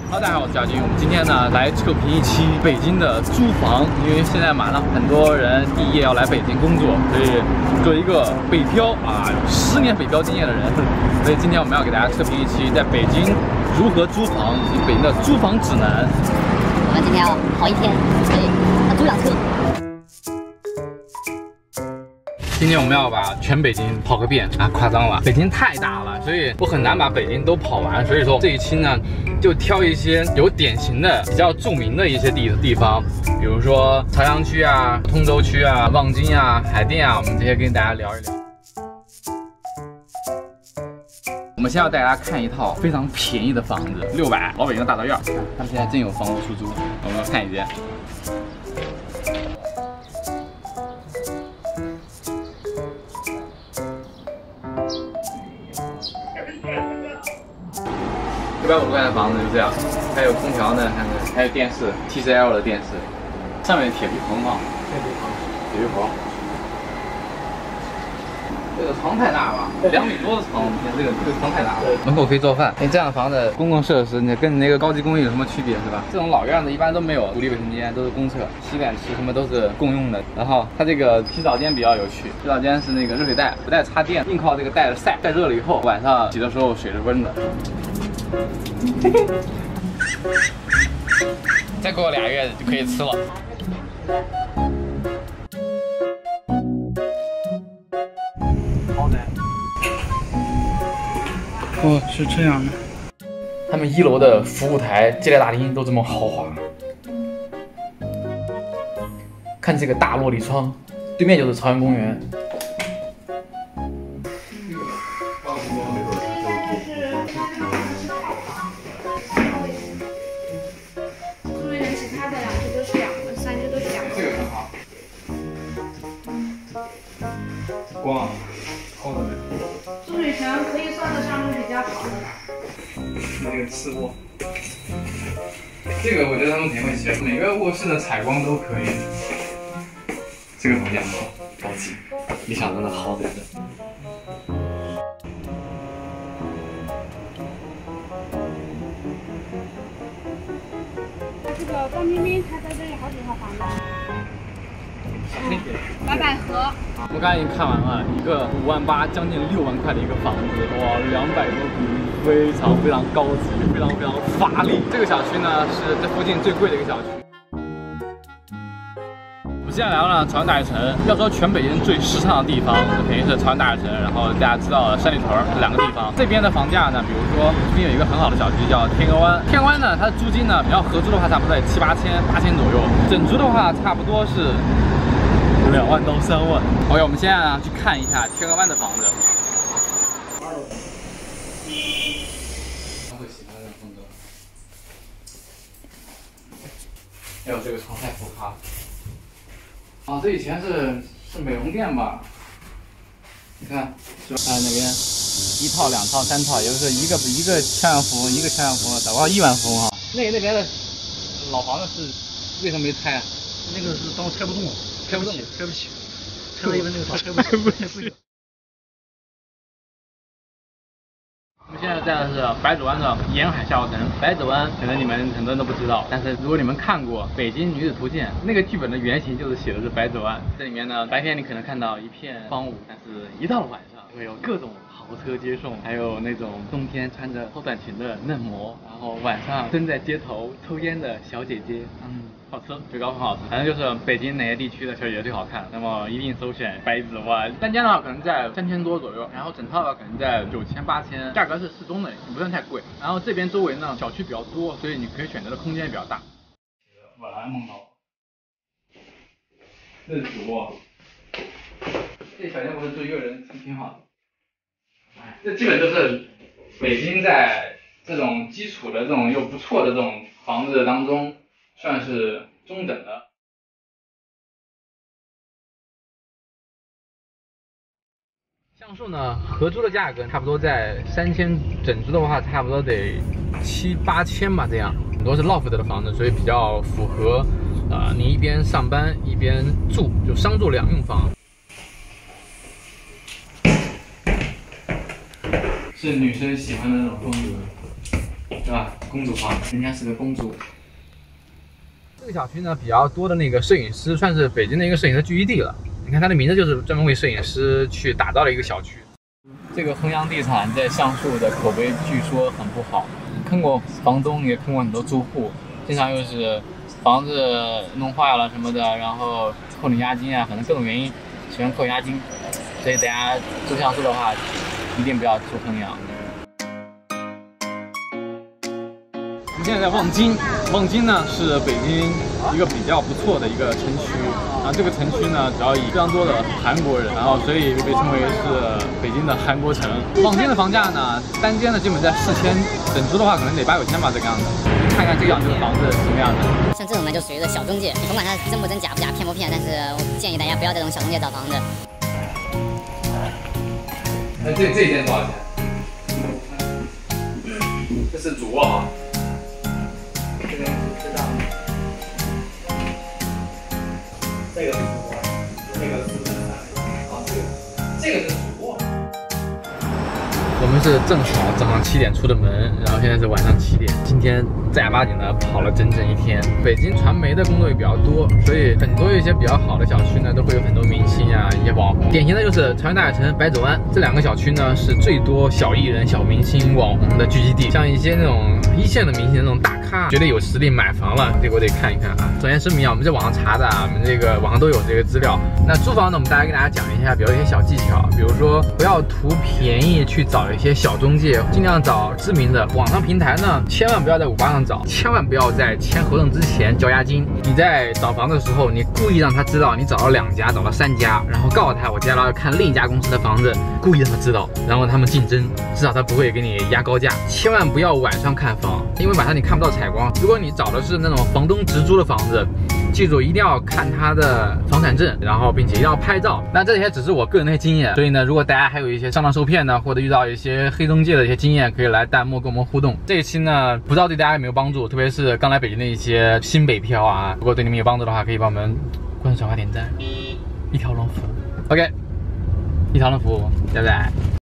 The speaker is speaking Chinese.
大家好，我是小金。我们今天呢来测评一期北京的租房，因为现在马上很多人毕业要来北京工作，所以作为一个北漂啊，有10年北漂经验的人，所以今天我们要给大家测评一期在北京如何租房以及北京的租房指南。我们今天要跑一天，所以要租辆车。 今天我们要把全北京跑个遍啊，夸张了，北京太大了，所以我很难把北京都跑完。所以说这一期呢，就挑一些有典型的、比较著名的一些地方，比如说朝阳区啊、通州区啊、望京啊、海淀啊，我们这些跟大家聊一聊。我们先要带大家看一套非常便宜的房子，600，老北京的大杂院，他们现在真有房屋出租，我们看一间。 150块的房子就这样，还有空调呢，看看，还有电视 ，TCL 的电视，上面铁皮棚啊，铁皮棚。这个床太大了，2米多的床，这个床太大了。门口可以做饭。哎，这样的房子公共设施，你跟你那个高级公寓有什么区别是吧？这种老院子一般都没有独立卫生间，都是公厕，洗脸池什么都是共用的。然后它这个洗澡间比较有趣，洗澡间是那个热水袋，不带插电，硬靠这个袋子晒热了以后，晚上洗的时候水是温的。 再过2月就可以吃了。好的。哦，是这样的。他们1楼的服务台、接待大厅都这么豪华。看这个大落地窗，对面就是朝阳公园。 光，好的。水泉可以算得上是比较好的了。那个次卧，这个我觉得他们肯定会写，每个卧室的采光都可以。这个房间好高级，比想中的好得很。这个方冰冰他在这里好几套房子。 白百合，我们刚才已经看完了一个5万8，将近6万块的一个房子，哇，200多平，非常高级，非常华丽。这个小区呢是这附近最贵的一个小区。我们现在来到了朝阳大悦城，要说全北京最时尚的地方，那肯定是朝阳大悦城。然后大家知道的三里屯这2个地方，这边的房价呢，比如说这边有一个很好的小区叫天鹅湾，天鹅湾呢它的租金呢，你要合租的话差不多在7、8千、8千左右，整租的话差不多是。 2万到3万。OK， 我们现在呢去看一下天鹅湾的房子。他会喜欢这种风格。哎呦，这个床太浮夸了。啊，这以前是美容店吧？你看，是吧？那边1套、2套、3套，也就是一个千万富翁，一个千万富翁，找不到亿万富翁啊。那边的老房子是为什么没拆啊？那个是当时拆不动。 拆不动，拆不起，拆了因为那个拆不起。我们现在在的是白子湾的沿海下游城。白子湾可能你们很多人都不知道，但是如果你们看过《北京女子图鉴》，那个剧本的原型就是写的是白子湾。这里面呢，白天你可能看到一片荒芜，但是一到了晚上，会有各种豪车接送，还有那种冬天穿着超短裙的嫩模，然后晚上蹲在街头抽烟的小姐姐。好吃，雪糕很好吃，反正就是北京哪些地区的小姐姐最好看，那么一定首选白子湾。单间的话可能在3000多左右，然后整套的话可能在9千、8千，价格是适中的，也不算太贵。然后这边周围呢小区比较多，所以你可以选择的空间也比较大。晚安梦岛，这是主卧，这小间屋住1个人挺好的。哎，这基本就是北京在这种基础的这种又不错的这种房子当中。 算是中等的。像素呢，合租的价格差不多在3000，整租的话差不多得7、8千吧，这样。很多是 loft 的房子，所以比较符合你一边上班一边住，就商住2用房。是女生喜欢的那种风格，是吧？公主房，人家是个公主。这个小区呢比较多的那个摄影师，算是北京的一个摄影师聚集地了。你看它的名字就是专门为摄影师去打造的一个小区。这个衡阳地产在橡树的口碑据说很不好，坑过房东，也坑过很多住户，经常又是房子弄坏了什么的，然后扣你押金啊，反正各种原因喜欢扣押金，所以大家住橡树的话，一定不要住衡阳。我们现在在望京，望京呢是北京一个比较不错的一个城区，然后这个城区呢主要以非常多的韩国人，然后所以被称为是北京的韩国城。望京的房价呢，单间呢基本在4000，整租的话可能得8、9千吧这个样子。看看这个小区的房子是什么样的。像这种呢，就属于个小中介，甭管它真不真、假不假、骗不骗，但是我建议大家不要这种小中介找房子。那这间多少钱？这是主卧啊。这个是这样的。这个是主卧，这个是这个是主卧。我们是正好早上7点出的门，然后现在是晚上7点。今天正儿八经的跑了整整一天。北京传媒的工作也比较多，所以很多一些比较好的小区呢，都会有很多明星啊，一些网红。典型的就是朝阳大悦城、百子湾这2个小区呢，是最多小艺人、小明星、网红的聚集地。像一些那种1线的明星、那种大咖，觉得有实力买房了，这个我得看一看啊。首先声明啊，我们在网上查的啊，我们这个网上都有这个资料。那租房呢，我们大概给大家讲一下，比如一些小技巧，比如说不要图便宜去找一些小中介，尽量找知名的。网上平台呢，千万不要在588上找，千万不要在签合同之前交押金。你在找房的时候，你故意让他知道你找了2家，找了3家，然后告诉他我接下来要看另一家公司的房子，故意让他知道，然后他们竞争，至少他不会给你压高价。千万不要晚上看房，因为晚上你看不到采光。如果你找的是那种房东直租的房子，记住一定要看他的房产证，然后并且一定要拍照。那这些只是我个人的经验，所以呢，如果大家还有一些上当受骗的，或者遇到一些黑中介的一些经验，可以来弹幕跟我们互动。这一期呢，不知道对大家有没有帮助，特别是刚来北京的一些新北漂啊，如果对你们有帮助的话，可以帮我们关注、转发、点赞，一条龙服务。OK， 一条龙服务，拜拜。